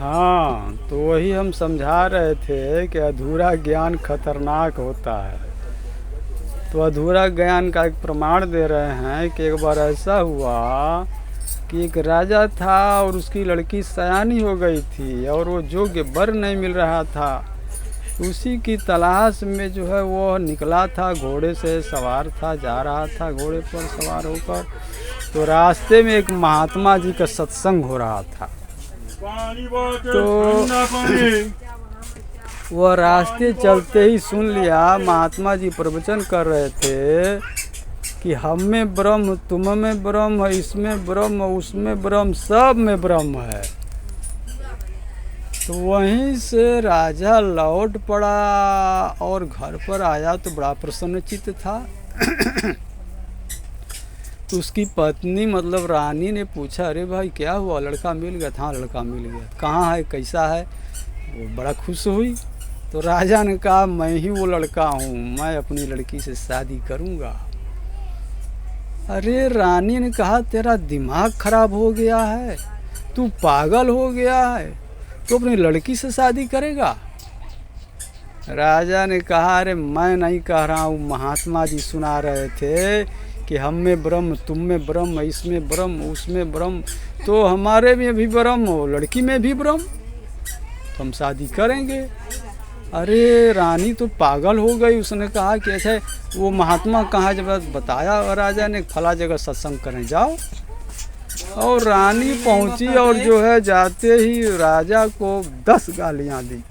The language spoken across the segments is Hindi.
हाँ, तो वही हम समझा रहे थे कि अधूरा ज्ञान खतरनाक होता है। तो अधूरा ज्ञान का एक प्रमाण दे रहे हैं कि एक बार ऐसा हुआ कि एक राजा था और उसकी लड़की सयानी हो गई थी और वो योग्य वर नहीं मिल रहा था। उसी की तलाश में जो है वो निकला था, घोड़े से सवार था, जा रहा था घोड़े पर सवार होकर। तो रास्ते में एक महात्मा जी का सत्संग हो रहा था। तो वह रास्ते चलते ही सुन लिया, महात्मा जी प्रवचन कर रहे थे कि हम में ब्रह्म, तुम में ब्रह्म, इसमें ब्रह्म, उसमें ब्रह्म, सब में ब्रह्म है। तो वहीं से राजा लौट पड़ा और घर पर आया तो बड़ा प्रसन्नचित्त था। तो उसकी पत्नी मतलब रानी ने पूछा, अरे भाई क्या हुआ, लड़का मिल गया? हाँ लड़का मिल गया। कहाँ है, कैसा है? वो बड़ा खुश हुई। तो राजा ने कहा, मैं ही वो लड़का हूँ, मैं अपनी लड़की से शादी करूँगा। अरे रानी ने कहा, तेरा दिमाग खराब हो गया है, तू पागल हो गया है, तो अपनी लड़की से शादी करेगा? राजा ने कहा, अरे मैं नहीं कह रहा हूँ, महात्मा जी सुना रहे थे कि हम में ब्रह्म, तुम में ब्रह्म, इसमें ब्रह्म, उसमें ब्रह्म, तो हमारे में भी ब्रह्म हो, लड़की में भी ब्रह्म, तो हम शादी करेंगे। अरे रानी तो पागल हो गई। उसने कहा कि ऐसे वो महात्मा कहाँ, जब बताया राजा ने, फला जगह सत्संग करें जाओ। और रानी पहुंची और जो है जाते ही राजा को 10 गालियां दी।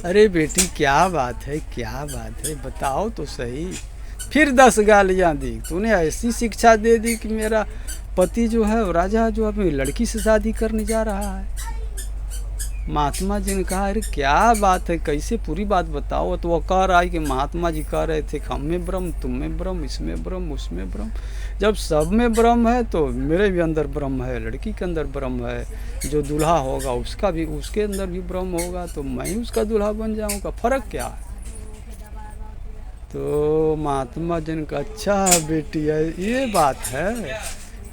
अरे बेटी क्या बात है, क्या बात है, बताओ तो सही। फिर 10 गालियां दी। तूने ऐसी शिक्षा दे दी कि मेरा पति जो है, राजा जो अपनी लड़की से शादी करने जा रहा है। महात्मा जी ने कहा, अरे क्या बात है, कैसे, पूरी बात बताओ। तो वो कह रहा है कि महात्मा जी कह रहे थे कि हम में ब्रह्म, तुम में ब्रह्म, इसमें ब्रह्म, उसमें ब्रह्म, जब सब में ब्रह्म है तो मेरे भी अंदर ब्रह्म है, लड़की के अंदर ब्रह्म है, जो दूल्हा होगा उसका भी, उसके अंदर भी ब्रह्म होगा, तो मैं ही उसका दूल्हा बन जाऊंगा, फर्क क्या है? तो महात्मा जी ने कहा, अच्छा बेटी है, ये बात है,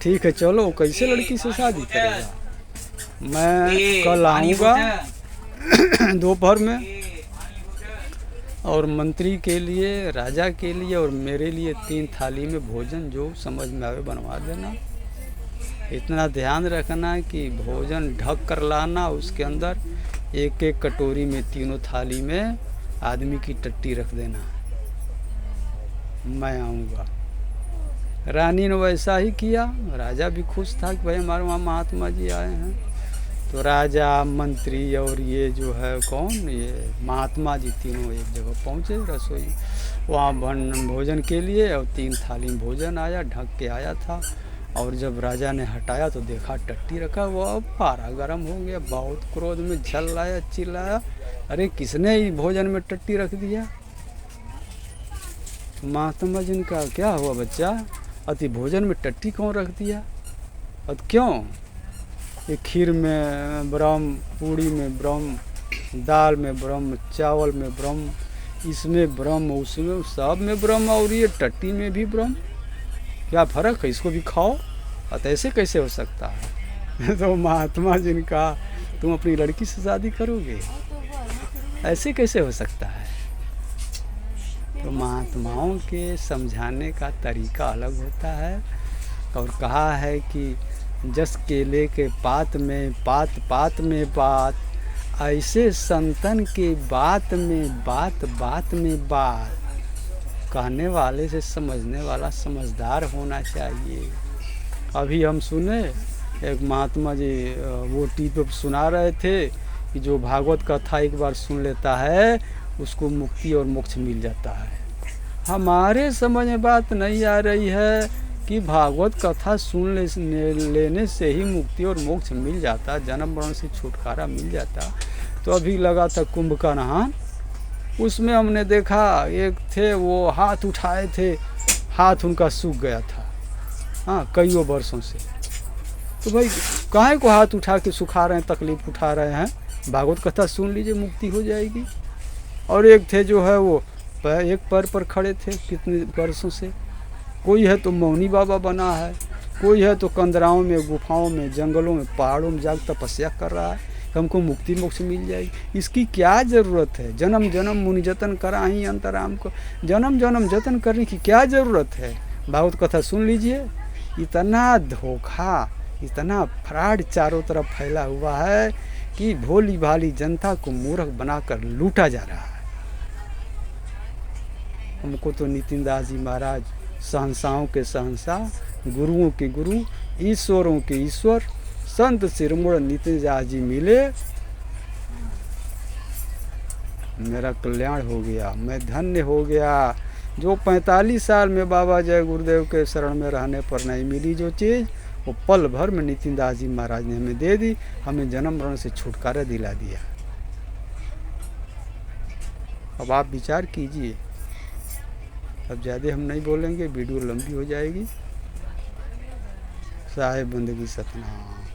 ठीक है, चलो कैसे लड़की से शादी करेगा? मैं कल आऊँगा दोपहर में, और मंत्री के लिए, राजा के लिए और मेरे लिए 3 थाली में भोजन जो समझ में आवे बनवा देना। इतना ध्यान रखना कि भोजन ढक कर लाना, उसके अंदर एक एक कटोरी में, तीनों थाली में आदमी की टट्टी रख देना। मैं आऊँगा। रानी ने वैसा ही किया। राजा भी खुश था कि भाई हमारे वहाँ महात्मा जी आए हैं। तो राजा, मंत्री और ये जो है कौन, ये महात्मा जी, तीनों एक जगह पहुँचे रसोई, वहाँ भोजन के लिए, और 3 थाली में भोजन आया, ढक के आया था। और जब राजा ने हटाया तो देखा टट्टी रखा, वह पारा गर्म हो गया, बहुत क्रोध में झल्लाया, चिल्लाया, अरे किसने ही भोजन में टट्टी रख दिया? तो महात्मा जी ने कहा, क्या हुआ बच्चा, अति भोजन में टट्टी कौन रख दिया? और क्यों? ये खीर में ब्रह्म, पूड़ी में ब्रह्म, दाल में ब्रह्म, चावल में ब्रह्म, इसमें ब्रह्म, उसमें, सब में ब्रह्म, और ये टट्टी में भी ब्रह्म, क्या फ़र्क है, इसको भी खाओ। और ऐसे कैसे हो सकता है? तो महात्मा जी ने कहा, तुम अपनी लड़की से शादी करोगे? ऐसे कैसे हो सकता है? तो महात्माओं के समझाने का तरीका अलग होता है। और कहा है कि जस केले के पात में पात, पात में बात, ऐसे संतन के बात में बात, बात में बात। कहने वाले से समझने वाला समझदार होना चाहिए। अभी हम सुने एक महात्मा जी वो टीवी पे सुना रहे थे कि जो भागवत कथा एक बार सुन लेता है उसको मुक्ति और मोक्ष मिल जाता है। हमारे समझ में बात नहीं आ रही है कि भागवत कथा सुन लेने से ही मुक्ति और मोक्ष मिल जाता, जन्म मरण से छुटकारा मिल जाता। तो अभी लगा था कुंभ का नहान, उसमें हमने देखा एक थे, वो हाथ उठाए थे, हाथ उनका सूख गया था, हाँ, कईयों वर्षों से। तो भाई काहे को हाथ उठा के सुखा रहे हैं, तकलीफ उठा रहे हैं? भागवत कथा सुन लीजिए, मुक्ति हो जाएगी। और एक थे जो है वो एक पैर पर खड़े थे कितने वर्षों से। कोई है तो मौनी बाबा बना है, कोई है तो कंदराओं में, गुफाओं में, जंगलों में, पहाड़ों में जाकर तपस्या कर रहा है कि हमको मुक्ति मोक्ष मिल जाएगी। इसकी क्या ज़रूरत है? जन्म जन्म मुनि जतन कराही अंतराम को, जन्म जन्म जतन करने की क्या ज़रूरत है? भागवत कथा सुन लीजिए। इतना धोखा, इतना फ्रॉड चारों तरफ फैला हुआ है कि भोली भाली जनता को मूर्ख बनाकर लूटा जा रहा है। हमको तो नितिन दास जी महाराज शहंशाहों के शहंशाह, गुरुओं के गुरु, ईश्वरों के ईश्वर, संत शिरोमणि नितिन दास जी मिले, मेरा कल्याण हो गया, मैं धन्य हो गया। जो 45 साल में बाबा जय गुरुदेव के शरण में रहने पर नहीं मिली जो चीज़, वो पल भर में नितिन दास जी महाराज ने हमें दे दी, हमें जन्म मरण से छुटकारा दिला दिया। अब आप विचार कीजिए। अब ज़्यादा हम नहीं बोलेंगे, वीडियो लंबी हो जाएगी। साहिब बंदगी सतनाम।